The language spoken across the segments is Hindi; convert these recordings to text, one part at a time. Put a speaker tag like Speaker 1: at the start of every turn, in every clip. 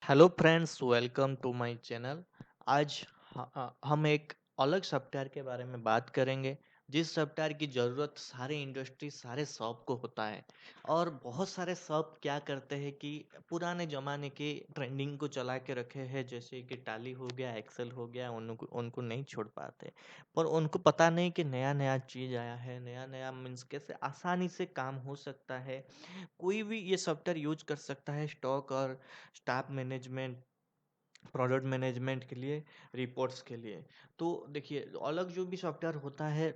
Speaker 1: Hello friends, welcome to my channel. आज हम एक अलग सॉफ्टवेयर के बारे में बात करेंगे जिस सॉफ्टवेयर की ज़रूरत सारे इंडस्ट्री सारे शॉप को होता है। और बहुत सारे शॉप क्या करते हैं कि पुराने ज़माने के ट्रेंडिंग को चला के रखे हैं, जैसे कि टैली हो गया, एक्सेल हो गया, उनको उनको नहीं छोड़ पाते। पर उनको पता नहीं कि नया नया चीज़ आया है, नया नया मीन्स कैसे आसानी से काम हो सकता है। कोई भी ये सॉफ्टवेयर यूज कर सकता है स्टॉक और स्टाफ मैनेजमेंट, प्रोडक्ट मैनेजमेंट के लिए, रिपोर्ट्स के लिए। तो देखिए, अलग जो भी सॉफ्टवेयर होता है,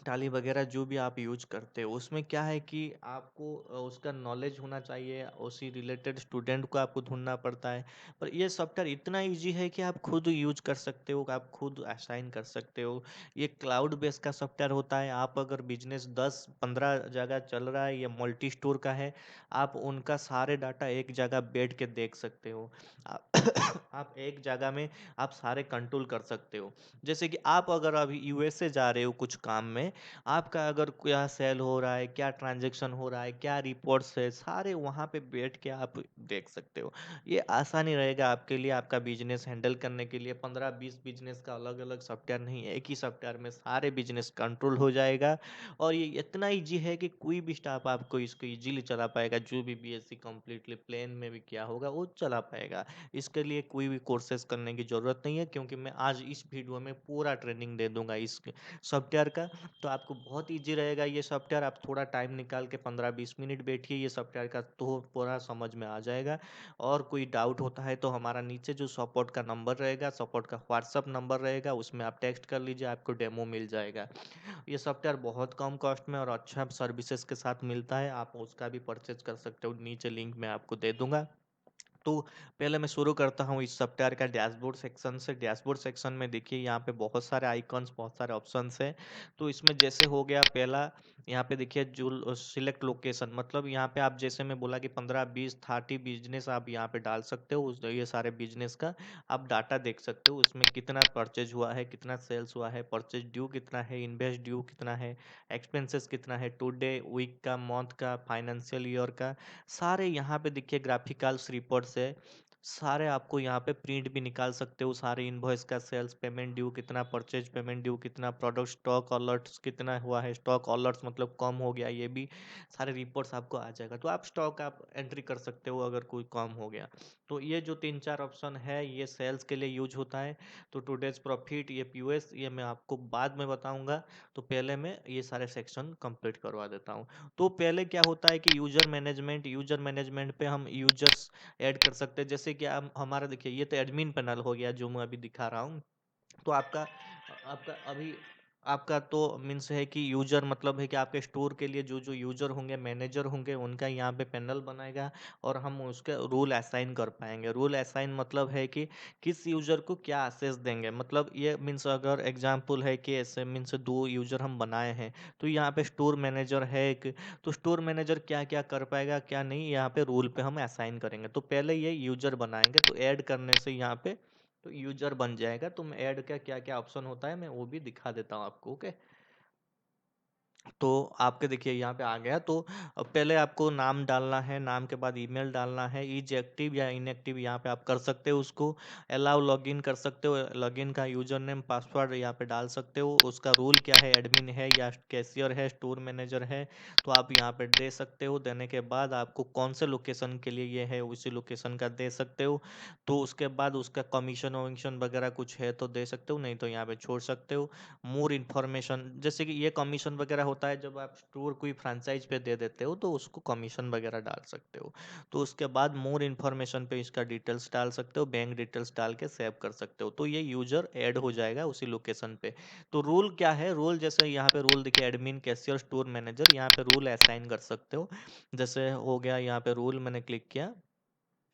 Speaker 1: टाली वगैरह जो भी आप यूज करते हो, उसमें क्या है कि आपको उसका नॉलेज होना चाहिए, उसी रिलेटेड स्टूडेंट को आपको ढूंढना पड़ता है। पर ये सॉफ्टवेयर इतना इजी है कि आप खुद यूज कर सकते हो, आप खुद असाइन कर सकते हो। ये क्लाउड बेस्ड का सॉफ्टवेयर होता है। आप अगर बिजनेस 10-15 जगह चल रहा है, ये मल्टी स्टोर का है, आप उनका सारे डाटा एक जगह बैठ के देख सकते हो। आप आप एक जगह में आप सारे कंट्रोल कर सकते हो। जैसे कि आप अगर अभी यूएसए जा रहे हो कुछ काम में, आपका अगर क्या सेल हो रहा है, क्या ट्रांजैक्शन हो रहा है, क्या रिपोर्ट्स है, सारे वहाँ पे बैठ के आप देख सकते हो। ये आसानी रहेगा आपके लिए, आपका बिजनेस हैंडल करने के लिए। 15-20 बिजनेस का अलग अलग सॉफ्टवेयर नहीं, एक ही सॉफ्टवेयर में सारे बिजनेस कंट्रोल हो जाएगा। और ये इतना ईजी है कि कोई भी स्टाफ आपको इसको इजीली चला पाएगा। जो भी बीएससी कंप्लीटली प्लेन में भी किया होगा वो चला पाएगा। इसके लिए कोई भी कोर्सेज करने की ज़रूरत नहीं है, क्योंकि मैं आज इस वीडियो में पूरा ट्रेनिंग दे दूंगा इस सॉफ्टवेयर का। तो आपको बहुत ईजी रहेगा ये सॉफ्टवेयर। आप थोड़ा टाइम निकाल के 15-20 मिनट बैठिए, ये सॉफ्टवेयर का तो पूरा समझ में आ जाएगा। और कोई डाउट होता है तो हमारा नीचे जो सपोर्ट का नंबर रहेगा, सपोर्ट का व्हाट्सअप नंबर रहेगा, उसमें आप टेक्स्ट कर लीजिए, आपको डेमो मिल जाएगा। ये सॉफ्टवेयर बहुत कम कॉस्ट में और अच्छा सर्विसेज के साथ मिलता है, आप उसका भी परचेज कर सकते हो, नीचे लिंक मैं आपको दे दूंगा। तो पहले मैं शुरू करता हूँ इस सॉफ्टवेयर का डैशबोर्ड सेक्शन से। डैशबोर्ड सेक्शन में देखिए, यहाँ पे बहुत सारे आइकॉन्स, बहुत सारे ऑप्शंस हैं। तो इसमें जैसे हो गया पहला, यहाँ पे देखिए जो सिलेक्ट लोकेशन, मतलब यहाँ पे आप जैसे मैं बोला कि 15-20-30 बिजनेस आप यहाँ पे डाल सकते हो। ये सारे बिजनेस का आप डाटा देख सकते हो, उसमें कितना परचेज हुआ है, कितना सेल्स हुआ है, परचेज ड्यू कितना है, इन्वेस्ट ड्यू कितना है, एक्सपेंसेस कितना है, टुडे, वीक का, मंथ का, फाइनेंशियल ईयर का। सारे यहाँ पे देखिए ग्राफिकल्स रिपोर्ट्स है। सारे आपको यहाँ पे प्रिंट भी निकाल सकते हो, सारे इनवॉइस का, सेल्स पेमेंट ड्यू कितना, परचेज पेमेंट ड्यू कितना, प्रोडक्ट स्टॉक अलर्ट्स कितना हुआ है, स्टॉक अलर्ट्स मतलब कम हो गया, ये भी सारे रिपोर्ट्स आपको आ जाएगा। तो आप स्टॉक आप एंट्री कर सकते हो अगर कोई कम हो गया। तो ये जो 3-4 ऑप्शन है, ये सेल्स के लिए यूज होता है। तो टुडेज प्रॉफिट, ये पीओएस, ये मैं आपको बाद में बताऊंगा। तो पहले मैं ये सारे सेक्शन कंप्लीट करवा देता हूँ। तो पहले क्या होता है कि यूजर मैनेजमेंट पे हम यूजर्स ऐड कर सकते हैं। जैसे कि हम हमारा देखिए, ये तो एडमिन पैनल हो गया जो मैं अभी दिखा रहा हूँ। तो आपका आपका अभी आपका तो मीन्स है कि यूजर मतलब है कि आपके स्टोर के लिए जो जो यूजर होंगे, मैनेजर होंगे, उनका यहाँ पे पैनल बनाएगा। और हम उसके रूल असाइन कर पाएंगे। रूल असाइन मतलब है कि किस यूजर को क्या एक्सेस देंगे। मतलब ये मीन्स अगर एग्जांपल है कि ऐसे मीन्स 2 यूजर हम बनाए हैं, तो यहाँ पे स्टोर मैनेजर है एक। तो स्टोर मैनेजर क्या क्या कर पाएगा, क्या नहीं, यहाँ पे रूल पे हम असाइन करेंगे। तो पहले ये यूजर बनाएंगे, तो ऐड करने से यहाँ पे तो यूजर बन जाएगा। तो मैं ऐड का क्या क्या ऑप्शन होता है मैं वो भी दिखा देता हूँ आपको। ओके, तो आपके देखिए यहाँ पे आ गया। तो पहले आपको नाम डालना है, नाम के बाद ईमेल डालना है, इज एक्टिव या इनएक्टिव यहाँ पे आप कर सकते हो उसको। अलाउ लॉगिन कर सकते हो, लॉगिन का यूजर नेम पासवर्ड यहाँ पे डाल सकते हो। उसका रूल क्या है, एडमिन है या कैशियर है, स्टोर मैनेजर है, तो आप यहाँ पे दे सकते हो। देने के बाद आपको कौन से लोकेशन के लिए ये है, उसी लोकेशन का दे सकते हो। तो उसके बाद उसका कमीशन वमीशन वगैरह कुछ है तो दे सकते हो, नहीं तो यहाँ पे छोड़ सकते हो। मोर इन्फॉर्मेशन, जैसे कि ये कमीशन वगैरह होता है जब आप स्टोर कोई फ्रेंचाइज पे दे देते हो, तो उसको कमीशन वगैरह डाल सकते हो। तो उसके बाद मोर इन्फॉर्मेशन पे इसका डिटेल्स डाल सकते हो, बैंक डिटेल्स डाल के सेव कर सकते हो। तो ये यूजर ऐड हो जाएगा उसी लोकेशन पे। तो रूल क्या है, रूल जैसे यहाँ पे रूल देखिए, एडमिन, कैशियर, स्टोर मैनेजर, यहाँ पे रूल असाइन कर सकते हो। जैसे हो गया यहाँ पे रूल, मैंने क्लिक किया।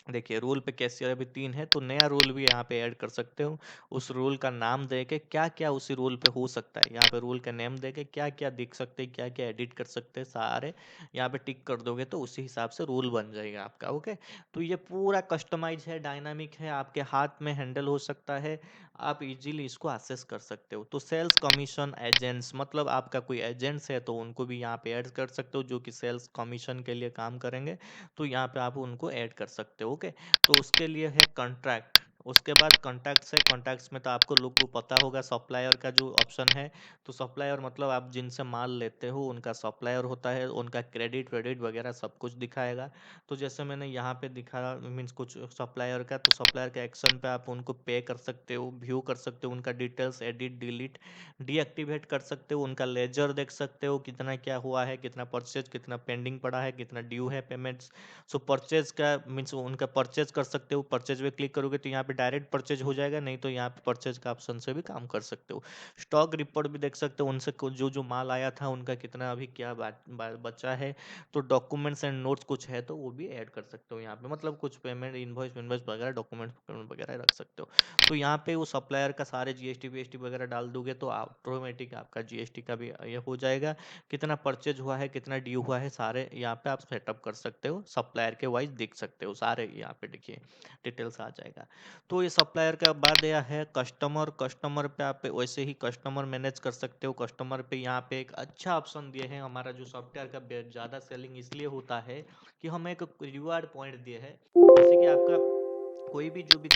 Speaker 1: देखिए रूल पे कैशियर अभी 3 है, तो नया रूल भी यहाँ पे ऐड कर सकते हो। उस रूल का नाम दे के क्या क्या उसी रूल पे हो सकता है, यहाँ पे रूल का नेम दे के क्या क्या दिख सकते हैं, क्या क्या एडिट कर सकते हैं, सारे यहाँ पे टिक कर दोगे तो उसी हिसाब से रूल बन जाएगा आपका। ओके, तो ये पूरा कस्टमाइज है, डायनामिक है, आपके हाथ में हैंडल हो सकता है। आप इजीली इसको एक्सेस कर सकते हो। तो सेल्स कमीशन एजेंट्स, मतलब आपका कोई एजेंट्स है तो उनको भी यहाँ पे ऐड कर सकते हो, जो कि सेल्स कमीशन के लिए काम करेंगे। तो यहाँ पे आप उनको ऐड कर सकते हो। ओके। तो उसके लिए है कॉन्ट्रैक्ट। उसके बाद कॉन्टैक्ट्स है, कॉन्टैक्ट्स में तो आपको लोग को पता होगा सप्लायर का जो ऑप्शन है। तो सप्लायर मतलब आप जिनसे माल लेते हो उनका सप्लायर होता है, उनका क्रेडिट वेडिट वगैरह सब कुछ दिखाएगा। तो जैसे मैंने यहाँ पे दिखा मीन्स कुछ सप्लायर का, तो सप्लायर के एक्शन पे आप उनको पे कर सकते हो, व्यू कर सकते हो, उनका डिटेल्स एडिट डिलीट डीएक्टिवेट कर सकते हो, उनका लेजर देख सकते हो कितना क्या हुआ है, कितना परचेज, कितना पेंडिंग पड़ा है, कितना ड्यू है पेमेंट्स। सो परचेज का मीन्स उनका परचेज कर सकते हो, परचेज पे क्लिक करोगे तो यहाँ पे डायरेक्ट परचेज हो जाएगा, नहीं तो यहाँ पे परचेज का ऑप्शन से भी काम कर सकते हो। स्टॉक रिपोर्ट भी देख सकते हो, उनसे जो जो माल आया था उनका कितना अभी क्या बचा है। तो डॉक्यूमेंट्स एंड नोट्स कुछ है तो वो भी ऐड कर सकते हो यहाँ पे, मतलब कुछ पेमेंट इनवॉइस इनवॉइस वगैरह डॉक्यूमेंट्स वगैरह रख सकते हो। तो यहाँ पे वो सप्लायर का सारे जीएसटी वीएसटी वगैरह डाल दोगे तो ऑटोमेटिक आपका जीएसटी का भी ये हो जाएगा। कितना परचेज हुआ है, कितना ड्यू हुआ है, सारे यहाँ पे आप सेटअप कर सकते हो, सप्लायर के वाइज देख सकते हो सारे, यहाँ पे देखिए डिटेल्स आ जाएगा। तो ये सप्लायर का बाद यह है कस्टमर। कस्टमर पे आप वैसे ही कस्टमर मैनेज कर सकते हो। कस्टमर पे यहाँ पे एक अच्छा ऑप्शन दिए हैं, हमारा जो सॉफ्टवेयर का ज़्यादा सेलिंग इसलिए होता है कि हम एक रिवार्ड पॉइंट दिए हैं। जैसे कि आपका कोई भी जो भी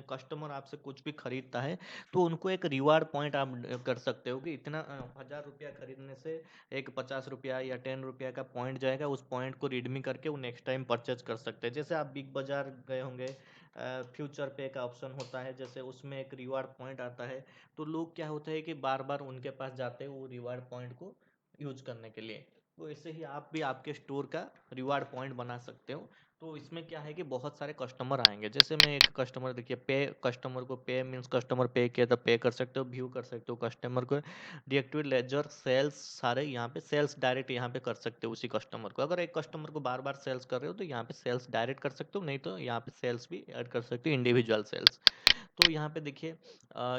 Speaker 1: कस्टमर आपसे कुछ भी खरीदता है तो उनको एक रिवार्ड पॉइंट आप कर सकते हो कि इतना 1000 रुपया खरीदने से एक 50 रुपया या 10 रुपया का पॉइंट जाएगा, उस पॉइंट को रिडमी करके वो नेक्स्ट टाइम परचेज कर सकते हैं। जैसे आप बिग बाजार गए होंगे, फ्यूचर पे का ऑप्शन होता है, जैसे उसमें एक रिवार्ड पॉइंट आता है। तो लोग क्या होता है कि बार बार उनके पास जाते हैं वो रिवार्ड पॉइंट को यूज करने के लिए। तो ऐसे ही आप भी आपके स्टोर का रिवार्ड पॉइंट बना सकते हो। तो इसमें क्या है कि बहुत सारे कस्टमर आएंगे, जैसे मैं एक कस्टमर देखिए पे, कस्टमर को पे मीन्स कस्टमर पे किया तो पे कर सकते हो, व्यू कर सकते हो कस्टमर को, डीएक्टिवेट लेजर सेल्स सारे यहाँ पे सेल्स डायरेक्ट यहाँ पे कर सकते हो उसी कस्टमर को। अगर एक कस्टमर को बार बार सेल्स कर रहे हो तो यहाँ पे सेल्स डायरेक्ट कर सकते हो, नहीं तो यहाँ पे सेल्स भी ऐड कर सकते हो, इंडिविजुअल सेल्स। तो यहाँ पे देखिए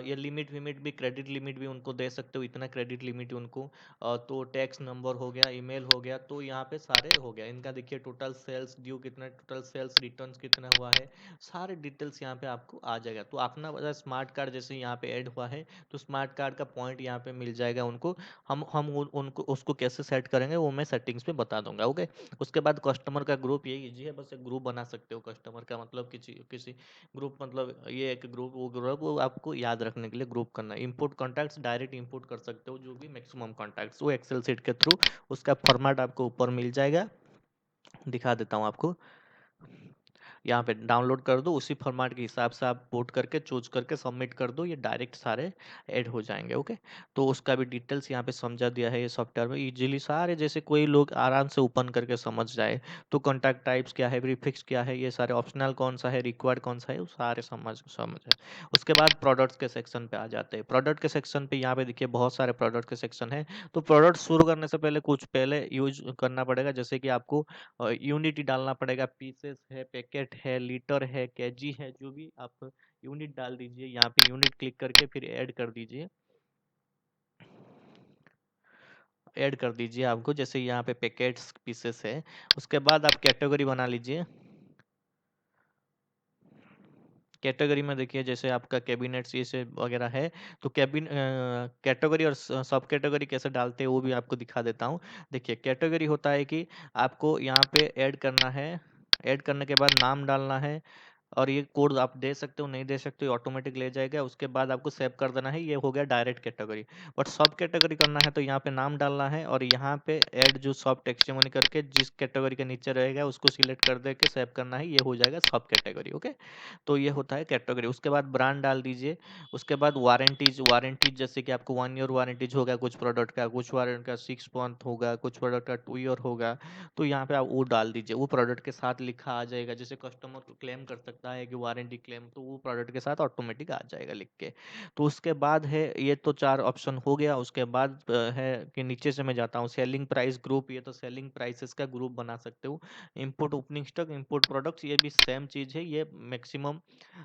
Speaker 1: ये लिमिट विमिट भी, क्रेडिट लिमिट भी उनको दे सकते हो, इतना क्रेडिट लिमिट उनको। तो टैक्स नंबर हो गया, ईमेल हो गया, तो यहाँ पे सारे हो गया इनका। देखिए टोटल सेल्स ड्यू कितना, टोटल सेल्स रिटर्न्स कितना हुआ है, सारे डिटेल्स यहाँ पे आपको आ जाएगा। तो अपना वाला स्मार्ट कार्ड जैसे यहाँ पे ऐड हुआ है तो स्मार्ट कार्ड का पॉइंट यहाँ पे मिल जाएगा उनको। उनको उसको कैसे सेट करेंगे वो मैं सेटिंग्स पे बता दूंगा, ओके। उसके बाद कस्टमर का ग्रुप, ये इजी है, बस एक ग्रुप बना सकते हो कस्टमर का, मतलब किसी किसी ग्रुप, मतलब ये एक ग्रुप, वो ग्रुप वो आपको याद रखने के लिए ग्रुप करना है। इंपोर्ट कॉन्टैक्ट्स डायरेक्ट इंपोर्ट कर सकते हो, जो भी मैक्सिमम कॉन्टैक्ट्स वो एक्सेल सीट के थ्रू, उसका फॉर्मेट आपको ऊपर मिल जाएगा। दिखा देता हूँ आपको, यहाँ पे डाउनलोड कर दो, उसी फॉर्मेट के हिसाब से आप पोर्ट करके चूज करके सबमिट कर दो, ये डायरेक्ट सारे ऐड हो जाएंगे, ओके। तो उसका भी डिटेल्स यहाँ पे समझा दिया है ये सॉफ्टवेयर में इजीली सारे, जैसे कोई लोग आराम से ओपन करके समझ जाए। तो कॉन्टैक्ट टाइप्स क्या है, प्रीफिक्स क्या है, ये सारे ऑप्शनल कौन सा है, रिक्वायर्ड कौन सा है, वो सारे समझ समझ है। उसके बाद प्रोडक्ट्स के सेक्शन पे आ जाते हैं। प्रोडक्ट के सेक्शन पे यहाँ पे देखिए बहुत सारे प्रोडक्ट के सेक्शन है। तो प्रोडक्ट शुरू करने से पहले कुछ पहले यूज करना पड़ेगा, जैसे कि आपको यूनिट ही डालना पड़ेगा, पीसेस है, पैकेट है, लीटर है, केजी है, जो भी आप यूनिट डाल दीजिए। यहाँ पे यूनिट क्लिक करके फिर ऐड कर दीजिए, ऐड कर दीजिए आपको, जैसे यहाँ पे पैकेट्स पीसेस है। उसके बाद आप कैटेगरी बना लीजिए। कैटेगरी में देखिए जैसे आपका कैबिनेट्स ये से वगैरह है, तो कैटेगरी और सब कैटेगरी कैसे डालते हैं वो भी आपको दिखा देता हूँ। देखिए कैटेगरी होता है कि आपको यहाँ पे ऐड करना है, ऐड करने के बाद नाम डालना है, और ये कोड आप दे सकते हो, नहीं दे सकते हो, ऑटोमेटिक ले जाएगा। उसके बाद आपको सेव कर देना है, ये हो गया डायरेक्ट कैटेगरी। बट सब कैटेगरी करना है तो यहाँ पे नाम डालना है, और यहाँ पे ऐड जो सब टेक्स्टिमोनी करके जिस कैटेगरी के नीचे रहेगा उसको सिलेक्ट कर दे के सेव करना है, ये हो जाएगा सब कैटेगरी, ओके। तो ये होता है कैटेगरी। उसके बाद ब्रांड डाल दीजिए। उसके बाद वारंटीज, वारंटीज जैसे कि आपको 1 ईयर वारंटीज होगा कुछ प्रोडक्ट का, कुछ वारंटी का 6 मंथ होगा, कुछ प्रोडक्ट का 2 ईयर होगा। तो यहाँ पे आप वो डाल दीजिए, वो प्रोडक्ट के साथ लिखा आ जाएगा। जैसे कस्टमर को क्लेम कर सकता है कि वारंटी क्लेम, तो वो प्रोडक्ट के साथ ऑटोमेटिक आ जाएगा लिख के। तो उसके बाद है, ये तो 4 ऑप्शन हो गया। उसके बाद है कि नीचे से मैं जाता हूँ सेलिंग प्राइस ग्रुप, ये तो सेलिंग प्राइसेस का ग्रुप बना सकते हो। Import opening stock, import products, ये भी सेम चीज़ है, ये मैक्सिमम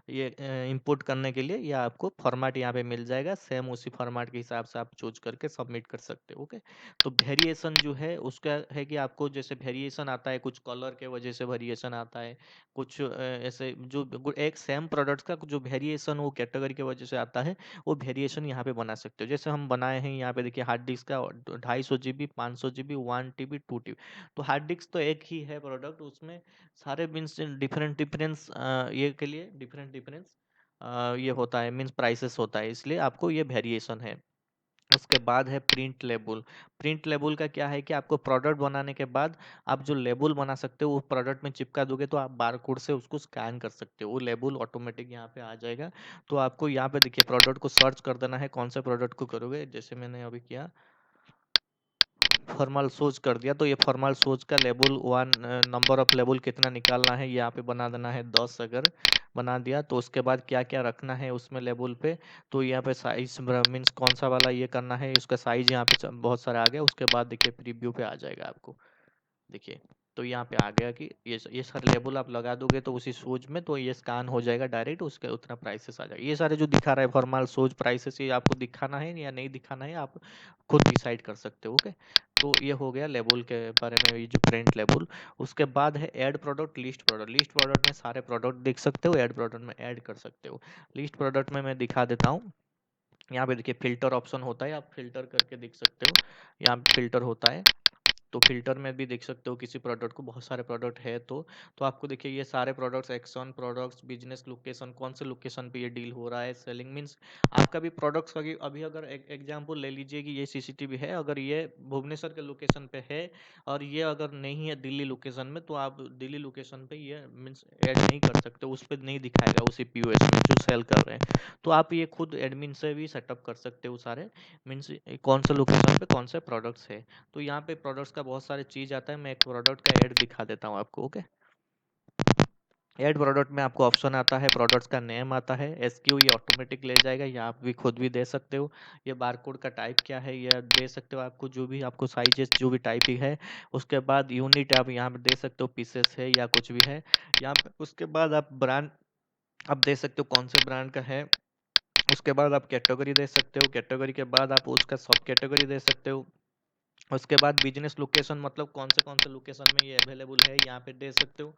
Speaker 1: ये इंपोर्ट करने के लिए ये आपको फॉर्मेट यहाँ पे मिल जाएगा, सेम उसी फॉर्मेट के हिसाब से आप चूज करके सबमिट कर सकते हो, ओके। तो वेरिएशन जो है उसका है कि आपको जैसे वेरिएशन आता है, कुछ कलर के वजह से वेरिएशन आता है, कुछ ऐसे जो एक सेम प्रोडक्ट का जो वेरिएशन वो कैटेगरी की वजह से आता है, वो वेरिएशन यहाँ पे बना सकते हो। जैसे हम बनाए हैं यहाँ पे देखिए, हार्ड डिस्क का 250 GB, 500 GB, 1 TB, 2 TB। तो हार्ड डिस्क तो एक ही है प्रोडक्ट, उसमें सारे मीन्स डिफरेंट डिफरेंस ये के लिए डिफरेंट डिफरेंस ये होता है, मीन्स प्राइसेस होता है, इसलिए आपको ये वेरिएशन है। उसके बाद है प्रिंट लेबल। प्रिंट लेबल का क्या है कि आपको प्रोडक्ट बनाने के बाद आप जो लेबल बना सकते हो वो प्रोडक्ट में चिपका दोगे, तो आप बारकोड से उसको स्कैन कर सकते हो, वो लेबल ऑटोमेटिक यहाँ पे आ जाएगा। तो आपको यहाँ पे देखिए प्रोडक्ट को सर्च कर देना है, कौन से प्रोडक्ट को करोगे, जैसे मैंने अभी किया फॉर्मल सोच कर दिया, तो ये फॉर्मल सोच का label one, number of label कितना निकालना है यहाँ पे बना देना है 10। अगर बना दिया तो उसके बाद क्या क्या रखना है उसमें लेबल पे, तो यहाँ पे साइज मीन्स कौन सा वाला ये करना है, इसका साइज यहाँ पे बहुत सारा आ गया। उसके बाद देखिए प्रीव्यू पे आ जाएगा आपको, देखिए तो यहाँ पे आ गया कि ये सारे लेबल आप लगा दोगे तो उसी सोच में, तो ये स्कैन हो जाएगा डायरेक्ट, उसके उतना प्राइसेस आ जाएगा। ये सारे जो दिखा रहा है फॉर्मल सोच प्राइसेस, ये आपको दिखाना है या नहीं दिखाना है आप खुद डिसाइड कर सकते हो। ओके, तो ये हो गया लेबल के बारे में, ये जो प्रिंट लेबल। उसके बाद है add product, list product. List product में सारे प्रोडक्ट देख सकते हो, ऐड प्रोडक्ट में ऐड कर सकते हो। लिस्ट प्रोडक्ट में मैं दिखा देता हूँ। यहाँ पे देखिए फिल्टर ऑप्शन होता है, आप फिल्टर करके देख सकते हो, यहाँ पे फिल्टर होता है। तो फिल्टर में भी देख सकते हो किसी प्रोडक्ट को, बहुत सारे प्रोडक्ट है तो आपको देखिए ये सारे products, action products, business location, कौन से लोकेशन पे ये डील हो रहा है, सेलिंग मींस आपका भी प्रोडक्ट्स का अभी अगर एक एग्जांपल ले लीजिए कि ये सीसीटीवी है, अगर ये भुवनेश्वर के लोकेशन पे है और ये अगर नहीं है दिल्ली लोकेशन में, तो आप दिल्ली लोकेशन पे ये मीन्स ऐड नहीं कर सकते, उस पर नहीं दिखाएगा उसी पीओएस में जो सेल कर रहे हैं। तो आप ये खुद एडमिन से भी सेटअप कर सकते हो सारे, मीन्स कौन से लोकेशन पे कौन से प्रोडक्ट्स है। तो यहाँ पे प्रोडक्ट्स का बहुत सारे चीज आता है, मैं एक प्रोडक्ट का ऐड दिखा देता हूँ आपको। ओके, ऐड प्रोडक्ट में आपको ऑप्शन आता है, प्रोडक्ट्स का नेम आता है, एसक्यू ये ऑटोमेटिक ले जाएगा, या आप भी खुद भी दे सकते हो। ये बारकोड का टाइप क्या है ये दे सकते हो, आपको जो भी आपको साइजेस जो भी टाइप ही है। उसके बाद यूनिट आप यहाँ पे दे सकते हो, पीसेस है या कुछ भी है यहाँ पे। उसके बाद आप ब्रांड आप दे सकते हो कौन से ब्रांड का है। उसके बाद आप कैटेगरी दे सकते हो, कैटेगरी के बाद आप उसका सब कैटेगरी दे सकते हो। उसके बाद बिजनेस लोकेशन, मतलब कौन से लोकेशन में ये अवेलेबल है यहाँ पे दे सकते हो।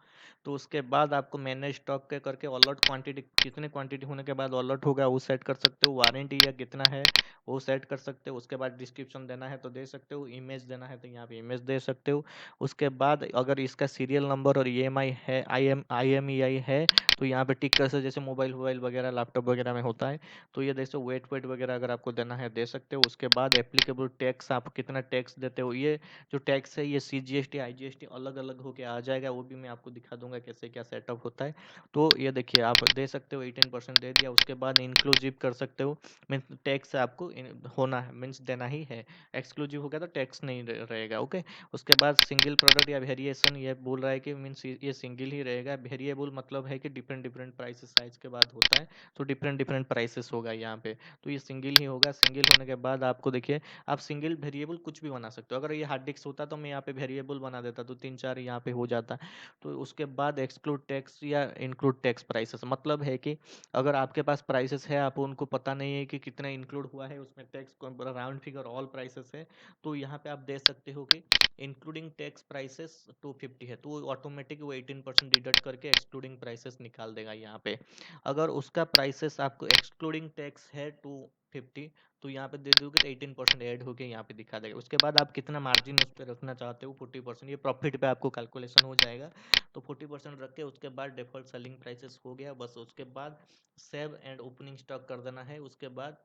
Speaker 1: तो उसके बाद आपको मैनेज स्टॉक के करके अलर्ट क्वांटिटी, कितने क्वांटिटी होने के बाद अलर्ट होगा वो सेट कर सकते हो। वारंटी या कितना है वो सेट कर सकते हो। उसके बाद डिस्क्रिप्शन देना है तो दे सकते हो, इमेज देना है तो यहाँ पे इमेज दे सकते हो। उसके बाद अगर इसका सीरियल नंबर और ईएमआई है, IMEI है, तो यहाँ पे टिक कर सकते, जैसे मोबाइल वोबाइल वगैरह लैपटॉप वगैरह में होता है। तो ये देखो वेट वेट वगैरह अगर आपको देना है दे सकते हो। उसके बाद एप्लीकेबल टैक्स, आप कितना टैक्स देते हो, ये जो टैक्स है ये CGST IGST अलग अलग होके आ जाएगा, वो भी मैं आपको दिखा दूंगा कैसे क्या सेटअप होता है। तो ये देखिए आप दे सकते हो, 18% दे दिया। उसके बाद इंक्लूसिव कर सकते हो, मीन्स टैक्स आपको होना है, मीन्स देना ही है। एक्सक्लूसिव हो गया तो टैक्स नहीं रहेगा। ओके, उसके बाद सिंगल प्रोडक्ट या वेरिएशन, ये बोल रहा है कि मीन्स ये सिंगल ही रहेगा। वेरिएबल मतलब है कि डिफरेंट डिफरेंट प्राइसेस साइज के बाद होता है, तो डिफरेंट डिफरेंट प्राइसेस होगा यहाँ पे। तो ये सिंगल ही होगा। सिंगल होने के बाद आपको देखिए आप सिंगल वेरिएबल कुछ भी बना सकते हो। अगर ये हार्ड डिस्क होता तो मैं यहाँ पे वेरिएबल बना देता, तो 3 4 यहाँ पे हो जाता। तो उसके बाद एक्सक्लूड टैक्स या इंक्लूड टैक्स प्राइसेस, मतलब है कि अगर आपके पास प्राइसेस है, आप उनको पता नहीं है कि कितना इंक्लूड हुआ है उसमें tax, round figure all prices है, तो यहाँ पे आप दे सकते हो कि इंक्लूडिंग टैक्स प्राइसेस 250 है, तो ऑटोमेटिक वो 18% डिडक्ट करके एक्सक्लूडिंग प्राइसेस निकाल देगा यहाँ पे। अगर उसका प्राइसेस आपको एक्सक्लूडिंग टैक्स है 250, तो यहाँ पे दे दोगे तो 18% ऐड होके यहाँ पे दिखा देगा। उसके बाद आप कितना मार्जिन उस पर रखना चाहते हो, 40%, ये प्रॉफिट पे आपको कैलकुलेशन हो जाएगा। तो 40% रख के उसके बाद डिफॉल्ट सेलिंग प्राइसेस हो गया बस। उसके बाद सेव एंड ओपनिंग स्टॉक कर देना है। उसके बाद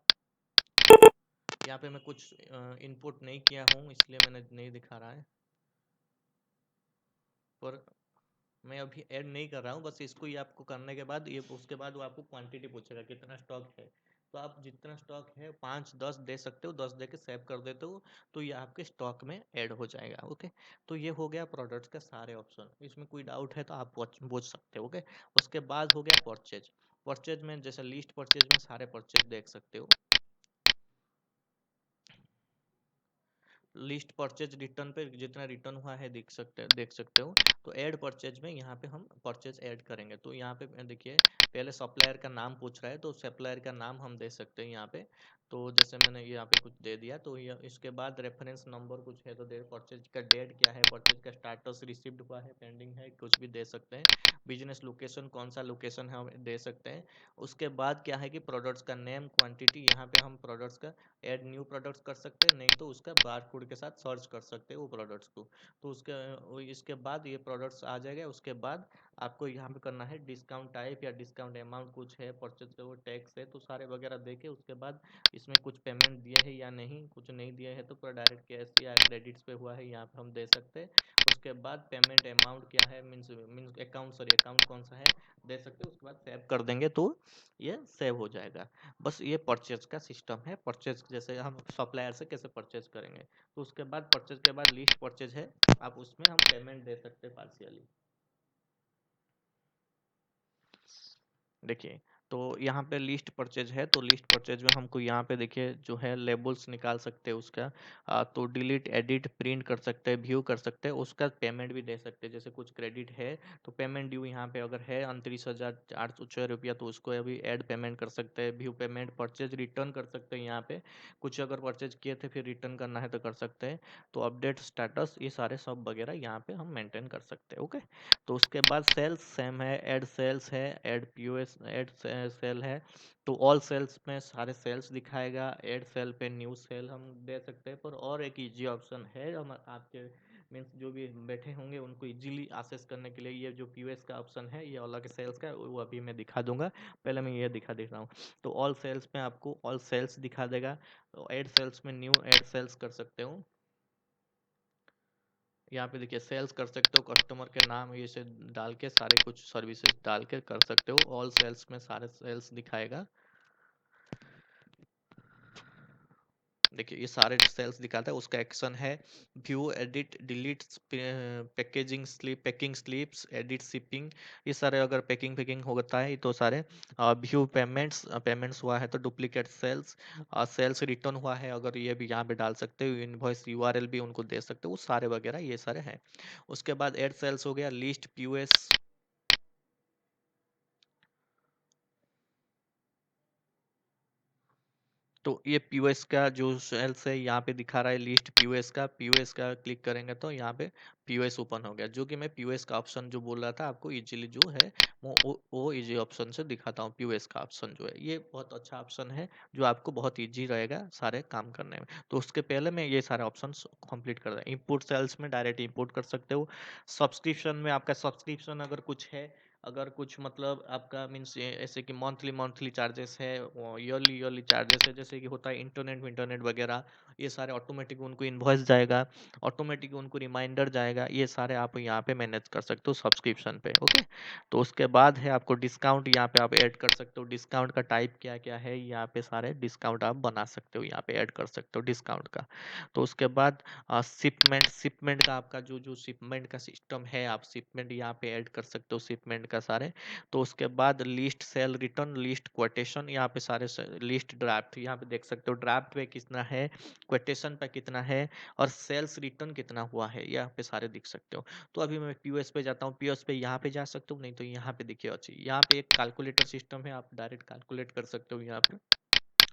Speaker 1: यहाँ पे मैं कुछ इनपुट नहीं किया हूँ इसलिए मैंने नहीं दिखा रहा है, पर मैं अभी ऐड नहीं कर रहा हूँ, बस इसको ही आपको करने के बाद ये उसके बाद वो आपको क्वांटिटी पूछेगा कितना स्टॉक है। तो आप जितना स्टॉक है 5 10 दे सकते हो, 10 दे के सेव कर देते हो, तो ये आपके स्टॉक में ऐड हो जाएगा। ओके, तो ये हो गया प्रोडक्ट्स का सारे ऑप्शन। इसमें कोई डाउट है तो आप पूछ सकते हो। ओके, उसके बाद हो गया परचेज। परचेज में जैसे लिस्ट परचेज में सारे परचेज देख सकते हो। लिस्ट परचेज रिटर्न पे जितना रिटर्न हुआ है देख सकते हो। तो ऐड परचेज में यहाँ पे हम परचेज ऐड करेंगे। तो यहाँ पे देखिए पहले सप्लायर का नाम पूछ रहा है, तो सप्लायर का नाम हम दे सकते हैं यहाँ पे। तो जैसे मैंने यहाँ पे कुछ दे दिया, तो ये इसके बाद रेफरेंस नंबर कुछ है तो दे, परचेज का डेट क्या है, परचेज का स्टाटस रिसीव्ड हुआ है, पेंडिंग है, कुछ भी दे सकते हैं। बिजनेस लोकेशन कौन सा लोकेशन है हम दे सकते हैं। उसके बाद क्या है कि प्रोडक्ट्स का नेम, क्वांटिटी, यहाँ पे हम प्रोडक्ट्स का ऐड न्यू प्रोडक्ट्स कर सकते हैं, नहीं तो उसका बार कोड के साथ सर्च कर सकते हैं वो प्रोडक्ट्स को। तो इसके बाद ये प्रोडक्ट्स आ जाएगा। उसके बाद आपको यहाँ पे करना है डिस्काउंट टाइप या डिस्काउंट अमाउंट कुछ है, परचेज का वो टैक्स है, तो सारे वगैरह देके उसके बाद इसमें कुछ पेमेंट दिए है या नहीं, कुछ नहीं दिए है तो पूरा डायरेक्ट कैश या क्रेडिट्स पे हुआ है यहाँ पे हम दे सकते हैं। उसके बाद पेमेंट अमाउंट क्या है, means means account, sorry account कौन सा है दे सकते हैं। उसके बाद सेव कर देंगे तो ये सेव हो जाएगा। बस ये परचेज का सिस्टम है। परचेज जैसे हम सप्लायर से कैसे परचेज करेंगे, तो उसके बाद परचेज के बाद लिस्ट परचेज है, आप उसमें हम पेमेंट दे सकते हैं पार्शियली। देखिए, तो यहाँ पे लिस्ट परचेज है, तो लिस्ट परचेज में हमको यहाँ पे देखिए जो है लेबल्स निकाल सकते हैं उसका। तो डिलीट, एडिट, प्रिंट कर सकते हैं, व्यू कर सकते हैं, उसका पेमेंट भी दे सकते हैं। जैसे कुछ क्रेडिट है तो पेमेंट ड्यू यहाँ पे अगर है 29,806 रुपया, तो उसको अभी ऐड पेमेंट कर सकते हैं। व्यू पेमेंट, परचेज रिटर्न कर सकते हैं यहाँ पे, कुछ अगर परचेज किए थे फिर रिटर्न करना है तो कर सकते हैं। तो अपडेट स्टेटस, ये सारे सब वगैरह यहाँ पे हम मेंटेन कर सकते हैं। ओके, तो उसके बाद सेल्स सेम है, ऐड सेल्स है, ऐड पीओएस, ऐड सेल है। तो ऑल सेल्स में सारे सेल्स दिखाएगा। ऐड सेल पे न्यू सेल हम दे सकते हैं। पर और एक इजी ऑप्शन है हम आपके मीन्स जो भी बैठे होंगे उनको इजीली एक्सेस करने के लिए, ये जो पीओएस का ऑप्शन है ये अलग सेल्स का, वो अभी मैं दिखा दूंगा। पहले मैं ये दिखा देता हूँ। तो ऑल सेल्स में आपको ऑल सेल्स दिखा देगा। तो ऐड सेल्स में न्यू ऐड सेल्स कर सकते हो। यहाँ पे देखिए सेल्स कर सकते हो, कस्टमर के नाम ये से डाल के सारे कुछ सर्विसेज डाल के कर सकते हो। ऑल सेल्स में सारे सेल्स दिखाएगा। देखिए ये सारे सेल्स दिखाता है। उसका एक्शन है view, edit, delete, packaging slip, packing slips, edit, shipping, ये सारे अगर पैकिंग होता है तो सारे। व्यू पेमेंट्स, पेमेंट्स हुआ है तो डुप्लीकेट सेल्स, सेल्स रिटर्न हुआ है अगर ये भी यहाँ पे डाल सकते हो। इनवॉइस यूआरएल भी उनको दे सकते हो, वो सारे वगैरह ये सारे हैं। उसके बाद एड सेल्स हो गया, लिस्ट पीओएस। तो ये पीओएस का जो सेल्स है यहाँ पे दिखा रहा है लिस्ट पीओएस का। पीओएस का क्लिक करेंगे तो यहाँ पे पीओएस ओपन हो गया। जो कि मैं पीओएस का ऑप्शन जो बोल रहा था आपको इजीली जो है वो इजी ऑप्शन से दिखाता हूँ। पीओएस का ऑप्शन जो है ये बहुत अच्छा ऑप्शन है, जो आपको बहुत इजी रहेगा सारे काम करने में। तो उसके पहले मैं ये सारे ऑप्शन कंप्लीट कर दूँ। इंपोर्ट सेल्स में डायरेक्ट इंपोर्ट कर सकते हो। सब्सक्रिप्शन में आपका सब्सक्रिप्शन अगर कुछ है, अगर कुछ मतलब आपका मीन्स ऐसे कि मंथली मंथली चार्जेस है, ईयरली ईयरली चार्जेस है, जैसे कि होता है इंटरनेट इंटरनेट वगैरह, ये सारे ऑटोमेटिक उनको इन्वॉइस जाएगा, ऑटोमेटिक उनको रिमाइंडर जाएगा। ये सारे आप यहाँ पे मैनेज कर सकते हो सब्सक्रिप्शन पे। ओके, तो उसके बाद है आपको डिस्काउंट, यहाँ पे आप ऐड कर सकते हो। डिस्काउंट का टाइप क्या क्या है, यहाँ पे सारे डिस्काउंट आप बना सकते हो, यहाँ पे ऐड कर सकते हो डिस्काउंट का। तो उसके बाद शिपमेंट, शिपमेंट का आपका जो जो शिपमेंट का सिस्टम है, आप शिपमेंट यहाँ पे ऐड कर सकते हो शिपमेंट का सारे। तो उसके बाद लिस्ट सेल रिटर्न, लिस्ट क्वेटेशन, यहाँ पे सारे लिस्ट ड्राफ्ट यहाँ पे देख सकते हो, ड्राफ्ट पे कितना है, क्वेटेशन पे कितना है, और सेल्स रिटर्न कितना हुआ है, यहाँ पे सारे दिख सकते हो। तो अभी मैं पीओएस पे जाता हूँ, पीओएस पे यहाँ पे जा सकते हो, नहीं तो यहाँ पे देखिए अच्छी, यहाँ पे एक कैलकुलेटर सिस्टम है, आप डायरेक्ट कैलकुलेट कर सकते हो यहाँ पे।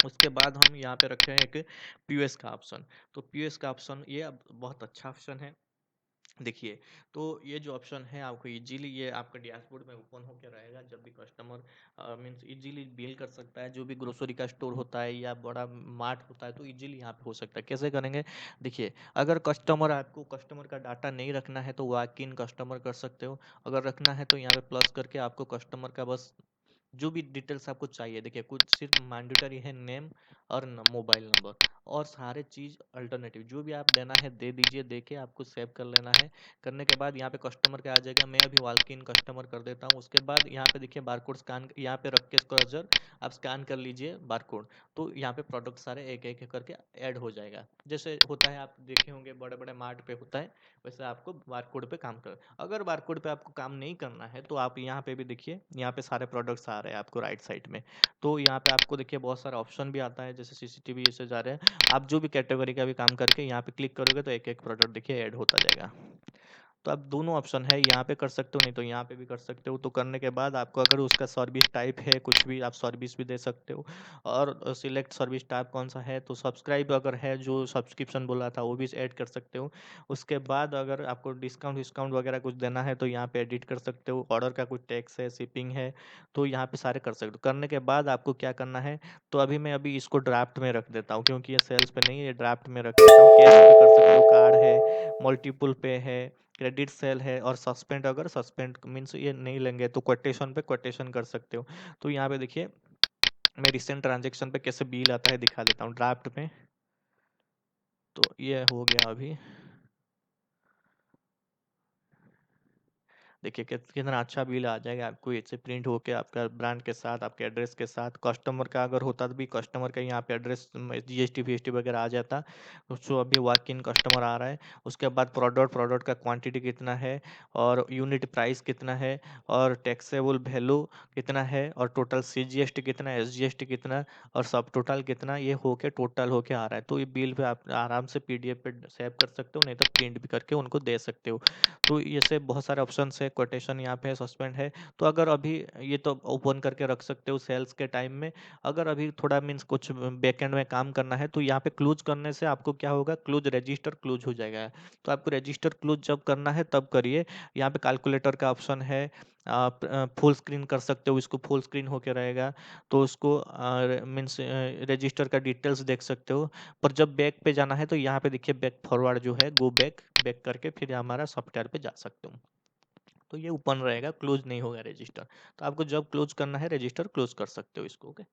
Speaker 1: उसके बाद हम यहाँ पे रखे हैं एक पीओएस का ऑप्शन। तो पीओएस का ऑप्शन ये अब बहुत अच्छा ऑप्शन है। देखिए, तो ये जो ऑप्शन है आपको इजीली ये आपका डैशबोर्ड में ओपन होकर रहेगा। जब भी कस्टमर मीन्स इजीली बिल कर सकता है, जो भी ग्रोसरी का स्टोर होता है या बड़ा मार्ट होता है, तो इजीली यहाँ पे हो सकता है। कैसे करेंगे, देखिए अगर कस्टमर, आपको कस्टमर का डाटा नहीं रखना है तो वॉक इन कस्टमर कर सकते हो। अगर रखना है तो यहाँ पे प्लस करके आपको कस्टमर का बस जो भी डिटेल्स आपको चाहिए, देखिए कुछ सिर्फ मैंडेटरी है, नेम और मोबाइल नंबर, और सारे चीज़ अल्टरनेटिव जो भी आप देना है दे दीजिए, दे के आपको सेव कर लेना है। करने के बाद यहाँ पे कस्टमर का आ जाएगा, मैं अभी वॉक इन कस्टमर कर देता हूँ। उसके बाद यहाँ पे देखिए बारकोड स्कैन, यहाँ पे रख के कर्सर आप स्कैन कर लीजिए बारकोड। तो यहाँ पे प्रोडक्ट सारे एक एक करके ऐड हो जाएगा। जैसे होता है आप देखे होंगे बड़े बड़े मार्ट पे होता है, वैसे आपको बारकोड पे काम कर, अगर बारकोड पे आपको काम नहीं करना है तो आप यहाँ पे भी देखिए, यहाँ पे सारे प्रोडक्ट्स आ रहे हैं आपको राइट साइड में। तो यहाँ पे आपको देखिए बहुत सारे ऑप्शन भी आता है, जैसे सीसीटीवी से जा रहे हैं, आप जो भी कैटेगरी का भी काम करके यहाँ पे क्लिक करोगे तो एक एक प्रोडक्ट देखिए ऐड होता जाएगा। तो आप दोनों ऑप्शन है, यहाँ पे कर सकते हो नहीं तो यहाँ पे भी कर सकते हो। तो करने के बाद आपको अगर उसका सर्विस टाइप है कुछ भी, आप सर्विस भी दे सकते हो। और सिलेक्ट सर्विस टाइप कौन सा है, तो सब्सक्राइब अगर है, जो सब्सक्रिप्शन बोला था वो भी ऐड कर सकते हो। उसके बाद अगर आपको डिस्काउंट विस्काउंट वगैरह कुछ देना है तो यहाँ पे एडिट कर सकते हो। ऑर्डर का कुछ टैक्स है, शिपिंग है, तो यहाँ पे सारे कर सकते हो। करने के बाद आपको क्या करना है, तो अभी इसको ड्राफ्ट में रख देता हूँ क्योंकि ये सेल्स पे नहीं है, ये ड्राफ्ट में रख देता हूँ। कैश पे कर सकते हो, कार्ड है, मल्टीपल पे है, क्रेडिट सेल है, और सस्पेंड, अगर सस्पेंड मीन्स ये नहीं लेंगे तो क्वोटेशन पे क्वोटेशन कर सकते हो। तो यहाँ पे देखिए मैं रिसेंट ट्रांजेक्शन पे कैसे बिल आता है दिखा देता हूँ ड्राफ्ट में। तो ये हो गया अभी, देखिए कितना अच्छा बिल आ जाएगा आपको, इससे प्रिंट होके आपका ब्रांड के साथ, आपके एड्रेस के साथ। कस्टमर का अगर होता तो भी कस्टमर का यहाँ पे एड्रेस, जीएसटी वीएसटी वगैरह आ जाता। तो अभी वॉक इन कस्टमर आ रहा है। उसके बाद प्रोडक्ट का क्वांटिटी कितना है, और यूनिट प्राइस कितना है, और टैक्सेबल वैल्यू कितना है, और टोटल सीजीएसटी कितना है, एसजीएसटी कितना, और सब टोटल कितना, ये होके टोटल होके आ रहा है। तो ये बिल पे आप आराम से पीडीएफ पे सेव कर सकते हो, नहीं तो प्रिंट भी करके उनको दे सकते हो। तो ऐसे बहुत सारे ऑप्शन है, कोटेशन यहाँ पे सस्पेंड है। तो अगर अभी ये तो ओपन करके रख सकते हो सेल्स के टाइम में। अगर अभी थोड़ा मीन्स कुछ बैकएंड में काम करना है तो यहाँ पे क्लोज करने से आपको क्या होगा, क्लोज रजिस्टर क्लोज हो जाएगा। तो आपको रजिस्टर क्लोज जब करना है तब करिए। यहाँ पे कैलकुलेटर का ऑप्शन है, आप फुल स्क्रीन कर सकते हो, इसको फुल स्क्रीन होके रहेगा। तो उसको मीन्स रजिस्टर का डिटेल्स देख सकते हो। पर जब बैक पे जाना है तो यहाँ पे देखिए बैक फॉरवर्ड जो है, गो बैक, बैक करके फिर हमारा सॉफ्टवेयर पे जा सकते हो। तो ये ओपन रहेगा, क्लोज नहीं होगा रजिस्टर। तो आपको जब क्लोज करना है रजिस्टर क्लोज कर सकते हो इसको, ओके।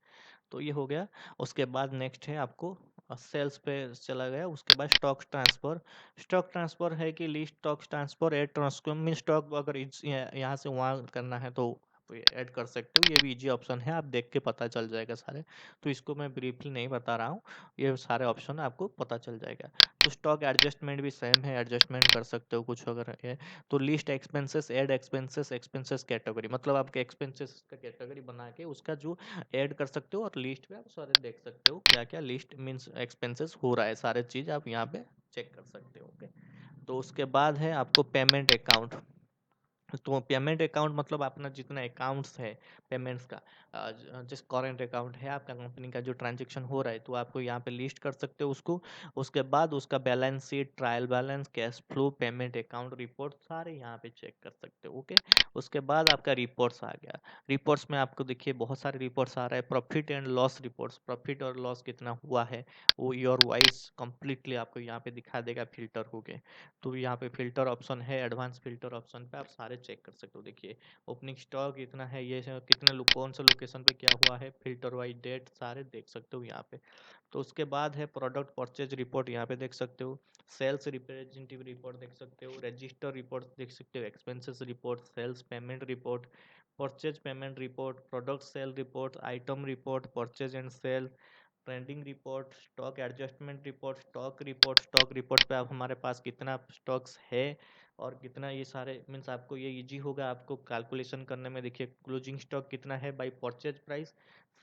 Speaker 1: तो ये हो गया। उसके बाद नेक्स्ट है आपको सेल्स पे चला गया। उसके बाद स्टॉक ट्रांसफर। स्टॉक ट्रांसफर है कि list stock transfer, add transfer mean stock अगर यहाँ से वहाँ करना है तो ऐड कर सकते हो। ये भी इजी ऑप्शन है, आप देख के पता चल जाएगा सारे। तो इसको मैं ब्रीफली नहीं बता रहा हूँ, ये सारे ऑप्शन आपको पता चल जाएगा। तो स्टॉक एडजस्टमेंट भी सेम है, एडजस्टमेंट कर सकते हो कुछ अगर है। तो list expenses, add expenses, expenses category, मतलब आपके एक्सपेंसेस का कैटेगरी बना के उसका जो ऐड कर सकते हो। और लिस्ट पे आप सारे देख सकते हो क्या क्या लिस्ट मीन्स एक्सपेंसेस हो रहा है, सारे चीज आप यहाँ पे चेक कर सकते हो, ओके। तो उसके बाद है आपको पेमेंट अकाउंट। तो पेमेंट अकाउंट मतलब अपना जितना अकाउंट्स है पेमेंट्स का, जिस करेंट अकाउंट है आपका कंपनी का, जो ट्रांजेक्शन हो रहा है तो आपको यहाँ पे लिस्ट कर सकते हो उसको। उसके बाद उसका balance sheet, trial balance, cash flow, payment account report सारे यहाँ पे चेक कर सकते हो, ओके। उसके बाद आपका रिपोर्ट्स आ गया। रिपोर्ट्स में आपको देखिए बहुत सारे रिपोर्ट्स आ रहा है। Profit and loss reports, profit और लॉस कितना हुआ है वो ईयर वाइज कंप्लीटली आपको यहाँ पे दिखा देगा फिल्टर हो गए। तो यहाँ पे फिल्टर ऑप्शन है, एडवांस फिल्टर ऑप्शन पे आप सारे चेक कर सकते हो। देखिए ओपनिंग स्टॉक कितना है, ये कितने कौन सा लोकेशन पे क्या हुआ है, फिल्टर वाइज डेट सारे देख सकते हो यहाँ पे। तो उसके बाद है प्रोडक्ट परचेज रिपोर्ट, यहाँ पे देख सकते हो। सेल्स रिप्रेजेंटेटिव रिपोर्ट देख सकते हो, रजिस्टर रिपोर्ट देख सकते हो, expenses report, sales payment report, purchase payment report, product sale report, item report, purchase and sale, trending report, stock adjustment report, stock report. Stock report पे आप हमारे पास कितना स्टॉक्स है और कितना, ये सारे मीन्स आपको ये इजी होगा आपको कैलकुलेशन करने में। देखिए क्लोजिंग स्टॉक कितना है by purchase price,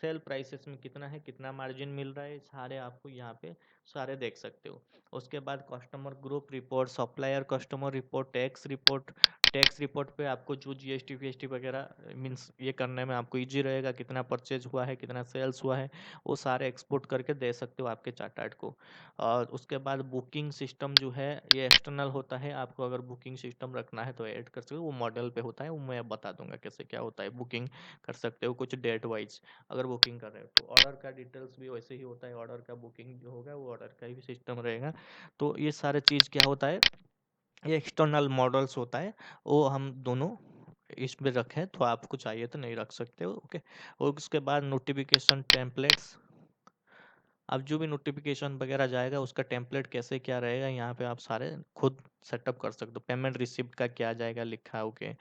Speaker 1: sale prices में कितना है, कितना मार्जिन मिल रहा है, सारे आपको यहाँ पे सारे देख सकते हो। उसके बाद customer group report, supplier customer report, tax report. Tax report पे आपको जो जीएसटी वीएसटी वगैरह मीन्स ये करने में आपको इजी रहेगा, कितना परचेज हुआ है, कितना सेल्स हुआ है, वो सारे एक्सपोर्ट करके दे सकते हो आपके चार्टर्ड को। और उसके बाद बुकिंग सिस्टम जो है ये एक्सटर्नल होता है, आपको अगर बुकिंग सिस्टम रखना है तो ऐड कर सकते हो, वो मॉडल पे होता है, वो मैं बता दूंगा कैसे क्या होता है। बुकिंग कर सकते हो कुछ डेट वाइज अगर बुकिंग कर रहे हो तो। ऑर्डर का डिटेल्स भी वैसे ही होता है, ऑर्डर का बुकिंग जो होगा वो ऑर्डर का ही सिस्टम रहेगा। तो ये सारे चीज़ क्या होता है, ये एक्सटर्नल मॉडल्स होता है, वो हम दोनों इसमें रखें तो आपको चाहिए तो नहीं रख सकते हो, ओके। और उसके बाद नोटिफिकेशन टेम्पलेट्स, अब जो भी नोटिफिकेशन वगैरह जाएगा उसका टेम्पलेट कैसे क्या रहेगा यहाँ पे आप सारे खुद सेटअप कर सकते हो। पेमेंट रिसिप्ट का क्या जाएगा लिखा, ओके।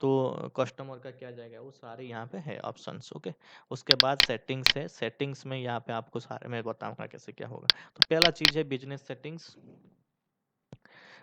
Speaker 1: तो कस्टमर का क्या जाएगा वो सारे यहाँ पे है ऑप्शंस, ओके। उसके बाद सेटिंग्स है, सेटिंग्स में यहाँ पे आपको सारे मैं बताऊंगा कैसे क्या होगा। तो पहला चीज़ है बिजनेस सेटिंग्स।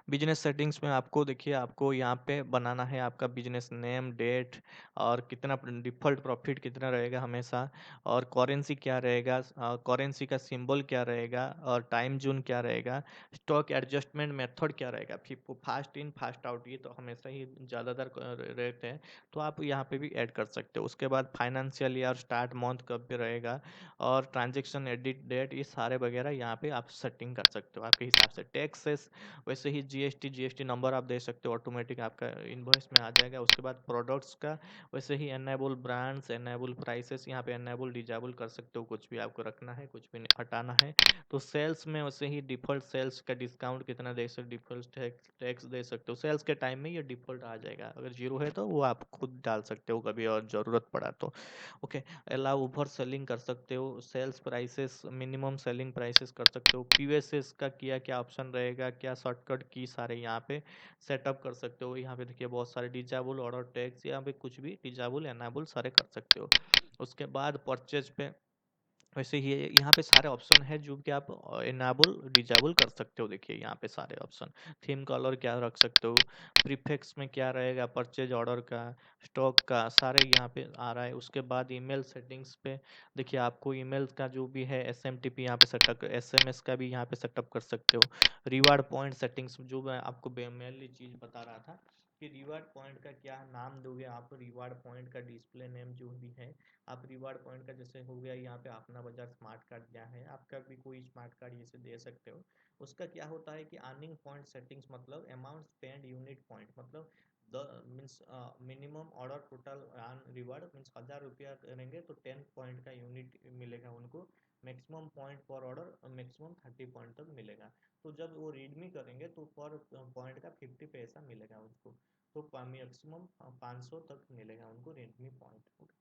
Speaker 1: बिजनेस सेटिंग्स में आपको देखिए, आपको यहाँ पे बनाना है आपका बिजनेस नेम, डेट, और कितना डिफ़ॉल्ट प्रॉफिट कितना रहेगा हमेशा, और करेंसी क्या रहेगा, करेंसी का सिंबल क्या रहेगा, और टाइम जोन क्या रहेगा, स्टॉक एडजस्टमेंट मेथड क्या रहेगा, फिर फास्ट इन फास्ट आउट, ये तो हमेशा ही ज़्यादातर रेट है, तो आप यहाँ पे भी ऐड कर सकते हो। उसके बाद फाइनेंशियल ईयर स्टार्ट मंथ कब पे रहेगा, और ट्रांजेक्शन एडिट डेट, ये सारे वगैरह यहाँ पे आप सेटिंग कर सकते हो आपके हिसाब से। टैक्सेस, वैसे ही जीएसटी नंबर आप दे सकते हो, ऑटोमेटिक आपका इनवॉइस में आ जाएगा। उसके बाद प्रोडक्ट्स का वैसे ही एनेबल ब्रांड्स, एनेबल प्राइसेस, यहाँ पे एनेबल डिजेबल कर सकते हो, कुछ भी आपको रखना है, कुछ भी हटाना है। तो सेल्स में वैसे ही डिफ़ॉल्ट सेल्स का डिस्काउंट कितना दे सकते, डिफ़ॉल्ट टैक्स दे सकते हो। सेल्स के टाइम में ये डिफ़ॉल्ट आ जाएगा, अगर जीरो है तो वो आप खुद डाल सकते हो कभी और ज़रूरत पड़ा तो। ओके, अलाउ ओवर सेलिंग कर सकते हो, sales prices minimum selling prices कर सकते हो, पीवीएसएस का क्या क्या ऑप्शन रहेगा, क्या शॉर्टकट की सारे यहाँ पे सेटअप कर सकते हो। यहाँ पे देखिए बहुत सारे डिजेबल, ऑर्डर टैक्स, यहाँ पे कुछ भी डिजेबल एनेबल सारे कर सकते हो। उसके बाद परचेज पे वैसे ही यहाँ पे सारे ऑप्शन है जो कि आप इनेबल डिजेबल कर सकते हो। देखिए यहाँ पे सारे ऑप्शन, थीम कलर क्या रख सकते हो, प्रीफिक्स में क्या रहेगा, परचेज ऑर्डर का, स्टॉक का, सारे यहाँ पे आ रहा है। उसके बाद ईमेल सेटिंग्स पे देखिए, आपको ईमेल का जो भी है एसएमटीपी यहाँ पे सेटअप, एसएमएस का भी यहाँ पे सेटअप कर सकते हो। रिवार्ड पॉइंट सेटिंग्स, जो मैं आपको मेनली चीज़ बता रहा था कि रिवार्ड पॉइंट का क्या नाम दोगे आप, रिवार्ड पॉइंट का डिस्प्ले नेम जो भी है आप रिवार्ड पॉइंट का, जैसे हो गया यहाँ पे अपना बाजार स्मार्ट कार्ड दिया है, आपका भी कोई स्मार्ट कार्ड ये से दे सकते हो। उसका क्या होता है कि अर्निंग पॉइंट सेटिंग्स, मतलब अमाउंट स्पेंड यूनिट पॉइंट, मतलब the means minimum order total earn reward means 1000 रुपया करेंगे तो 10 पॉइंट का यूनिट मिलेगा उनको, मैक्सिमम पॉइंट पर ऑर्डर मैक्सिमम 30 पॉइंट तक मिलेगा। तो जब वो रीडमी करेंगे तो पर पॉइंट का 50 पैसा मिलेगा उनको, तो मैक्सिमम 500 तक मिलेगा उनको रेडमी पॉइंट।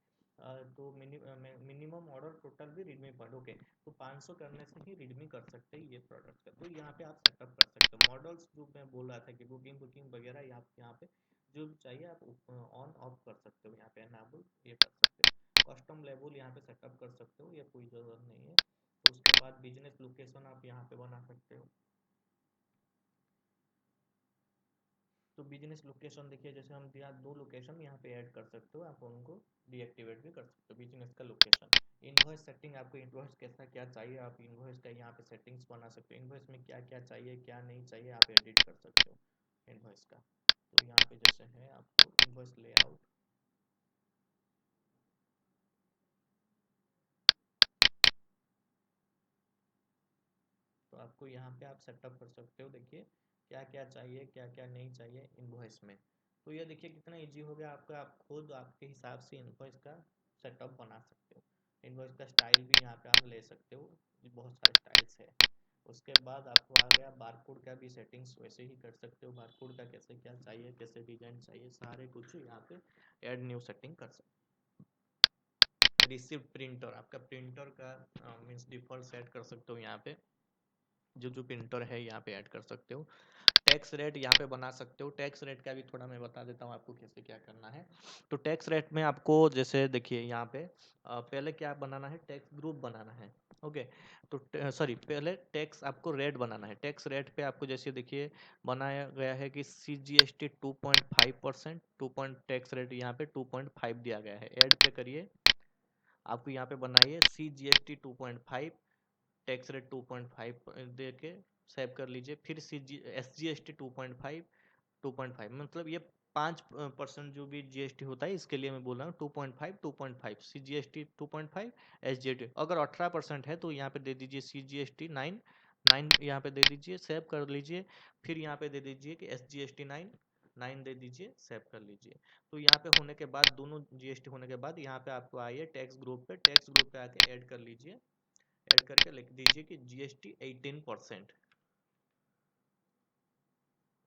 Speaker 1: तो मिनिमम ऑर्डर टोटल भी रिडमी पॉइंट, ओके, तो 500 करने से ही रिडमी कर सकते हैं ये प्रोडक्ट का। तो यहाँ पे आप सेटअप कर सकते हो। मॉडल्स जो मैं बोल रहा था कि बुकिंग बुकिंग वगैरह आप यहाँ पे जो चाहिए आप ऑन ऑफ कर सकते हो, यहाँ पे एनाबल ये कर सकते हो। कस्टम लेबल यहाँ पे सेटअप कर सकते हो, ये कोई ज़रूरत नहीं है। तो उसके बाद बिजनेस लोकेशन आप यहाँ पे बना सकते हो। तो बिजनेस लोकेशन देखिए, जैसे हम दिया दो लोकेशन यहाँ पे ऐड कर सकते हो, आप उनको डीएक्टिवेट भी कर सकते हो बिजनेस का लोकेशन। इनवॉइस सेटिंग, आपको इनवॉइस कैसा क्या चाहिए आप इनवॉइस का यहाँ पे सेटिंग्स बना सकते हो। इनवॉइस में क्या क्या चाहिए क्या नहीं चाहिए आप एडिट कर सकते हो इनवॉइस का। तो यहाँ पे जैसे है आपको इनवॉइस लेआउट, तो आपको यहाँ पे आप सेटअप कर सकते हो। देखिए क्या क्या चाहिए क्या क्या नहीं चाहिए इनवॉइस में। तो ये देखिए कितना इजी हो गया आपका, आप खुद आपके हिसाब से इनवॉइस का सेटअप बना सकते हो। इनवॉइस का स्टाइल भी यहाँ पे आप ले सकते हो, बहुत सारे स्टाइल्स है। उसके बाद आपको आ गया बारकोड का भी सेटिंग्स, वैसे ही कर सकते हो। बारकोड का कैसे क्या चाहिए, कैसे डिजाइन चाहिए, सारे कुछ यहाँ पे ऐड न्यू सेटिंग कर सकते हो। रिसिप्ट प्रिंटर, आपका प्रिंटर का मीन्स डिफॉल्ट सेट कर सकते हो यहाँ पे, जो जो प्रिंटर है यहाँ पे ऐड कर सकते हो। टैक्स रेट यहाँ पे बना सकते हो। टैक्स रेट का भी थोड़ा मैं बता देता हूँ आपको कैसे क्या करना है। तो टैक्स रेट में आपको जैसे देखिए यहाँ पे पहले क्या बनाना है, टैक्स ग्रुप बनाना है। ओके, तो सॉरी पहले टैक्स आपको रेट बनाना है। टैक्स रेट पे आपको जैसे देखिए बनाया गया है कि CGST 2.5%, 2 पॉइंट टैक्स रेट यहाँ पे 2.5 दिया गया है। ऐड पे करिए, आपको यहाँ पे बनाइए CGST 2.5, टैक्स रेट 2.5 दे के सेव कर लीजिए। फिर SGST 2.5, 2.5 मतलब ये 5% जो भी जीएसटी होता है इसके लिए मैं बोल रहा हूँ। 2.5, 2.5 CGST 2.5, SGST अगर 18% है तो यहाँ पे दे दीजिए CGST 9, 9 यहाँ पे दे दीजिए, सेव कर लीजिए। फिर यहाँ पे दे दीजिए कि SGST 9, 9 दे दीजिए, सेव कर लीजिए। तो यहाँ पे होने के बाद दोनों जीएसटी होने के बाद यहाँ पे आपको आइए टैक्स ग्रुप पे, टैक्स ग्रुप पे आके ऐड कर लीजिए। ऐड करके लिख दीजिए कि जीएसटी 18%।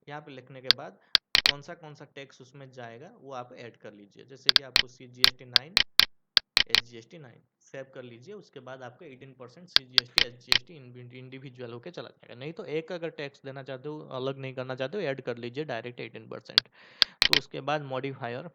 Speaker 1: यहाँ पे लिखने के बाद कौन सा टैक्स उसमें जाएगा वो आप ऐड कर लीजिए। जैसे कि आपको CGST 9, SGST 9 सेव कर लीजिए। उसके बाद आपको 18% CGST SGST इंडिविजुअल होके चला जाएगा। नहीं तो एक अगर टैक्स देना चाहते हो, अलग नहीं करना चाहते हो, ऐड कर लीजिए डायरेक्ट 18%। तो उसके बाद मॉडिफायर,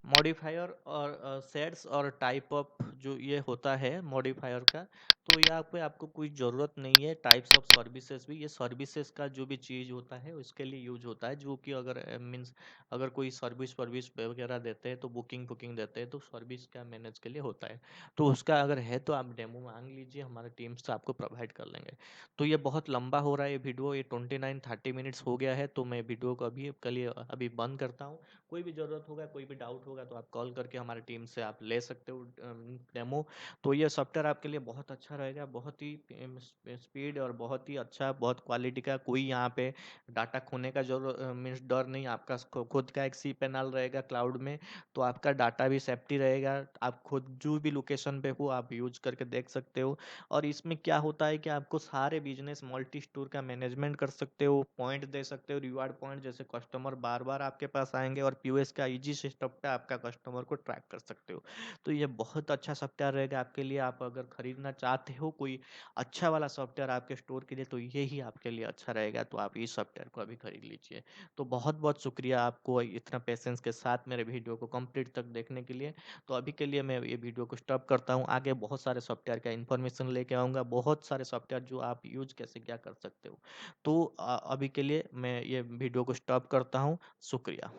Speaker 1: मॉडिफायर और सेट्स और टाइप ऑफ जो ये होता है मॉडिफायर का, तो यहाँ पे आपको कोई ज़रूरत नहीं है टाइप्स ऑफ सर्विसेज भी, ये सर्विसेज का जो भी चीज़ होता है उसके लिए यूज होता है, जो कि अगर मीन्स अगर कोई सर्विस वर्विस वगैरह देते हैं तो बुकिंग बुकिंग देते हैं तो सर्विस का मैनेज के लिए होता है। तो उसका अगर है तो आप डेमो मांग लीजिए, हमारे टीम से आपको प्रोवाइड कर लेंगे। तो ये बहुत लंबा हो रहा है ये वीडियो, ये 29-30 मिनट्स हो गया है, तो मैं वीडियो को अभी के लिए अभी बंद करता हूँ। कोई भी ज़रूरत होगा, कोई भी डाउट होगा तो आप कॉल करके हमारे टीम से आप ले सकते हो डेमो। तो ये सॉफ्टवेयर आपके लिए बहुत अच्छा रहेगा, बहुत ही स्पीड और बहुत ही अच्छा, बहुत क्वालिटी का, कोई यहाँ पे डाटा खोने का जरूरत मीन्स डर नहीं, आपका खुद का एक सी पैनल रहेगा क्लाउड में, तो आपका डाटा भी सेफ्टी रहेगा। आप खुद जो भी लोकेशन पे हो आप यूज करके देख सकते हो। और इसमें क्या होता है कि आपको सारे बिजनेस मल्टी स्टोर का मैनेजमेंट कर सकते हो, पॉइंट दे सकते हो, रिवार्ड पॉइंट, जैसे कस्टमर बार बार आपके पास आएंगे, और पीओएस का इजी सिस्टम पे आपका कस्टमर को ट्रैक कर सकते हो। तो ये बहुत अच्छा सॉफ्टवेयर रहेगा आपके लिए। आप अगर खरीदना चाहते हो कोई अच्छा वाला सॉफ्टवेयर आपके स्टोर के लिए, तो ये ही आपके लिए अच्छा रहेगा, तो आप इस सॉफ्टवेयर को अभी खरीद लीजिए। तो बहुत बहुत शुक्रिया आपको इतना पेशेंस के साथ मेरे वीडियो को कंप्लीट तक देखने के लिए। तो अभी के लिए मैं ये वीडियो को स्टॉप करता हूँ, आगे बहुत सारे सॉफ्टवेयर का इन्फॉर्मेशन लेके आऊँगा, बहुत सारे सॉफ्टवेयर जो आप यूज कैसे क्या कर सकते हो। तो अभी के लिए मैं ये वीडियो को स्टॉप करता हूँ। शुक्रिया।